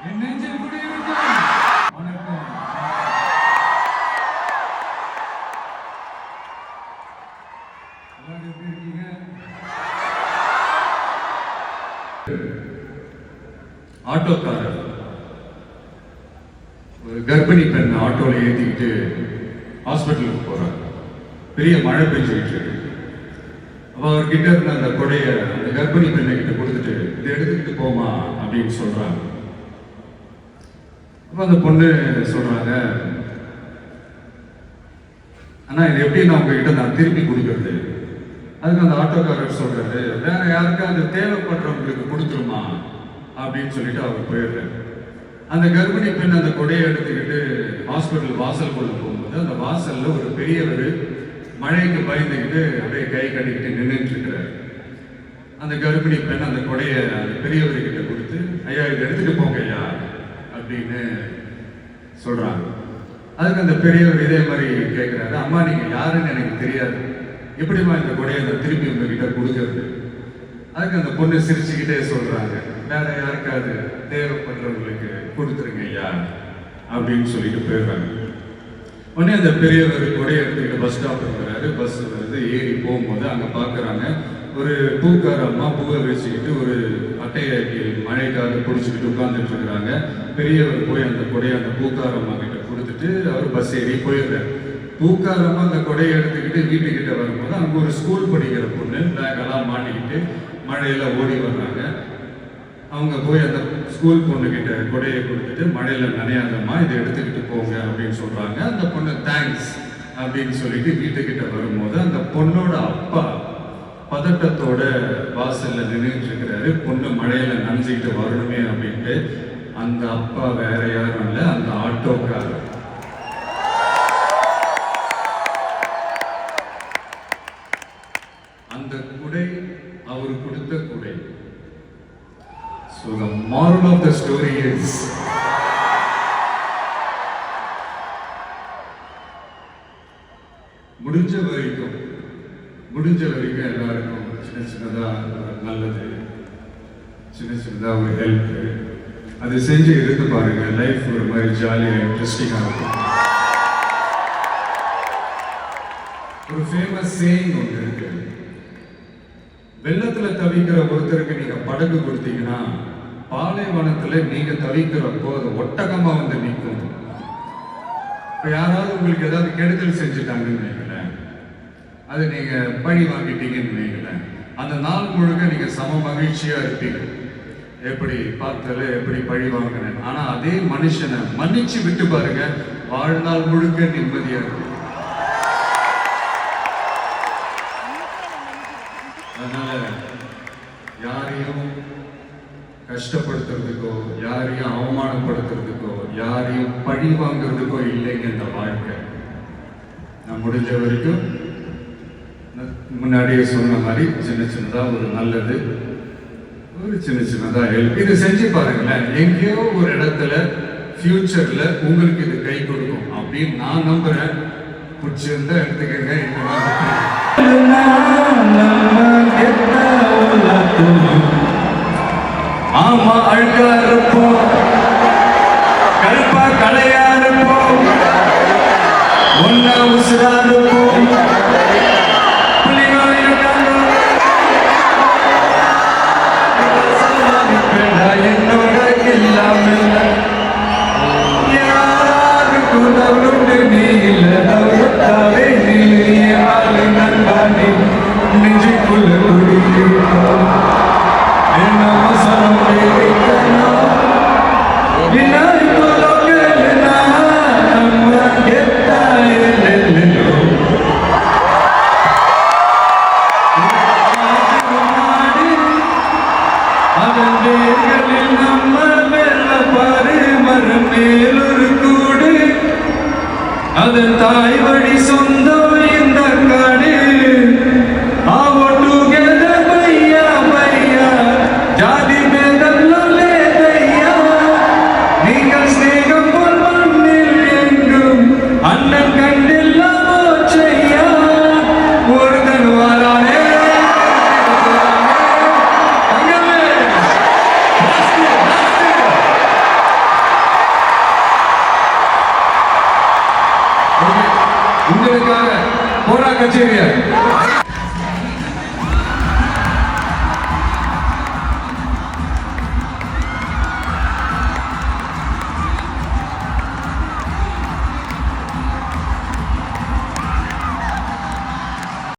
என் நெஞ்சில் குடியிருக்கும் வணக்கம். எல்லாரும் எப்படி இருக்கீங்க? ஆட்டோக்காரர் ஒரு கர்ப்பிணி பெண் ஆட்டோல ஏற்றிக்கிட்டு ஹாஸ்பிட்டலுக்கு போறாங்க. பெரிய மழை பெஞ்சுக்கிட்டு இருக்கு. அப்போ அவர்கிட்ட இருந்த அந்த கொடைய அந்த கர்ப்பிணி பெண்ணை கிட்ட கொடுத்துட்டு இதை எடுத்துக்கிட்டு போமா அப்படின்னு சொல்றாங்க. அப்போ அந்த பொண்ணு சொல்றாங்க, ஆனா இது எப்படி நான் உங்ககிட்ட நான் திருப்பி கொடுக்கறது? அதுக்கு அந்த ஆட்டோக்காரர் சொல்றாரு, வேற யாருக்காவது தேவைப்படுறவங்களுக்கு கொடுத்துருமா அப்படின்னு சொல்லிட்டு அவர் போயிடுறாரு. அந்த கர்ப்பிணி பெண் அந்த கொடையை எடுத்துக்கிட்டு ஹாஸ்பிட்டல் வாசலுக்குள்ள போகும்போது அந்த வாசல்ல ஒரு பெரியவர் மழைக்கு பயந்துக்கிட்டு அப்படியே கை கட்டிக்கிட்டு நின்றுட்டு இருக்கிறார். அந்த கர்ப்பிணி பெண் அந்த கொடையை அந்த பெரியவர்கிட்ட கொடுத்து, ஐயா இதை எடுத்துட்டு போங்க ஐயா அப்படின்னு சொல்றாங்க. அதுக்கு அந்த பெரியவர் இதே மாதிரி கேட்கிறாரு, அம்மா நீங்க யாருன்னு எனக்கு தெரியாது, எப்படிமா இந்த கொடையை நான் திருப்பி உங்ககிட்ட கொடுக்கறது? அதுக்கு அந்த பொண்ணு சிரிச்சுக்கிட்டே சொல்றாங்க, வேற யாருக்காவது தேவைப்படுறவங்களுக்கு கொடுத்துருங்க ஐயா அப்படின்னு சொல்லிட்டு போயிடுறாங்க. உடனே அந்த பெரியவர் கொடையை எடுத்துக்கிட்டு பஸ் ஸ்டாப் இருக்கிறாரு. பஸ் வந்து ஏறி போகும்போது அங்கே பார்க்குறாங்க, ஒரு பூக்கார அம்மா பூவை வச்சுக்கிட்டு ஒரு அட்டையை மழைக்காக பிடிச்சிக்கிட்டு உட்காந்துட்டு இருக்கிறாங்க. பெரியவர் போய் அந்த கொடையை அந்த பூக்கார அம்மா கிட்ட கொடுத்துட்டு அவர் பஸ் ஏறி போயிடுறாரு. பூக்கார அம்மா அந்த கொடையை எடுத்துக்கிட்டு வீட்டுக்கிட்ட வரும்போது அங்கே ஒரு ஸ்கூல் படிக்கிற பொண்ணு பேக்கெல்லாம் மாட்டிக்கிட்டு மழையில ஓடி வர்றாங்க. அவங்க போய் அந்த ஸ்கூல் பொண்ணுகிட்ட கொடையை கொடுத்துட்டு, மழையில நனையாதம்மா இதை எடுத்துக்கிட்டு போங்க அப்படின்னு சொல்றாங்க. அந்த பொண்ணு தேங்க்ஸ் அப்படின்னு சொல்லிட்டு வீட்டுக்கிட்ட வரும்போது அந்த பொண்ணோட அப்பா பதட்டத்தோட வாசல்ல நின்றுட்டு இருக்கிறாரு. பொண்ணு மழையில நனைஞ்சுக்கிட்டு வரணுமே அப்படின்ட்டு. அந்த அப்பா வேற யாரும் இல்லை, அந்த ஆட்டோக்காரர். அந்த குடை அவரு கொடுத்த குடை. So the moral of the story is, முடிஞ்ச வரைக்கும் எல்லாருக்கும் சின்ன சின்னதா நல்லது, சின்ன சின்னதா ஒரு ஹெல்ப் அது செஞ்சு இருந்து பாருங்க. லைஃப் ஒரு மாதிரி ஜாலியா இன்ட்ரெஸ்டிங்கா இருக்கும். ஒரு ஃபேமஸ் சேயிங் ஒன்று இருக்கு, வெள்ளத்துல தவிக்கிற ஒருத்தருக்கு நீங்க படகு கொடுத்தீங்கன்னா பாலைவனத்துல நீங்க தவிக்கிறப்போ அது ஒட்டகமா வந்து நிற்கும். இப்ப யாராவது உங்களுக்கு ஏதாவது கெடுதல் செஞ்சுட்டாங்கன்னு நினைக்கிறேன், அது நீங்க பழி வாங்கிட்டீங்கன்னு நினைக்கிறேன், அந்த நாள் முழுக்க நீங்க சம மகிழ்ச்சியா இருப்பீங்க. எப்படி பார்த்தல எப்படி பழி வாங்கினேன். ஆனா அதே மனுஷனை மன்னிச்சு விட்டு பாருங்க, வாழ்நாள் முழுக்க நிம்மதியா இருக்கு. அதனால யாரையும் கஷ்டப்படுத்துறதுக்கோ யாரையும் அவமானப்படுத்துறதுக்கோ யாரையும் பழி வாங்குறதுக்கோ இல்லைங்க இந்த வாழ்க்கை. நான் முடிஞ்ச வரைக்கும் முன்னாடியே சொன்ன மாதிரி சின்ன சின்னதா ஒரு நல்லது, ஒரு சின்ன சின்னதா ஹெல்ப், இது செஞ்சு பாருங்களேன். எங்கேயோ ஒரு இடத்துல ஃபியூச்சர்ல உங்களுக்கு இது கை கொடுக்கும் அப்படின்னு நான் நம்புறேன். பிடிச்சிருந்தா எடுத்துக்கங்க. ஆமா அழுக்கா இருப்போம், கருப்பா கலையா இருப்போம், ஒன்னா உசுரா இருப்போம், புலிகள் இருக்காங்க என்னோட இல்லாமல் யாருக்கும் தவறுண்டு நீ இல்ல தவறுத்தாவே நீ ஆளு நண்பானி நெஞ்சுக்குள்ள குடியிருப்போம். என்ன அவசரம் வைக்கணும் அதன் தாய் வழி சொந்தம் இந்த காடு. ஜாதி பேதம் லேதையா, நீங்கள் ஸ்நேகம் போல் மண்ணில் எங்கும் அண்ணன் கண்டில்லாமோ செய்யா. ஒருதன் வாரானே மக்களுக்காக போரா கச்சேரியா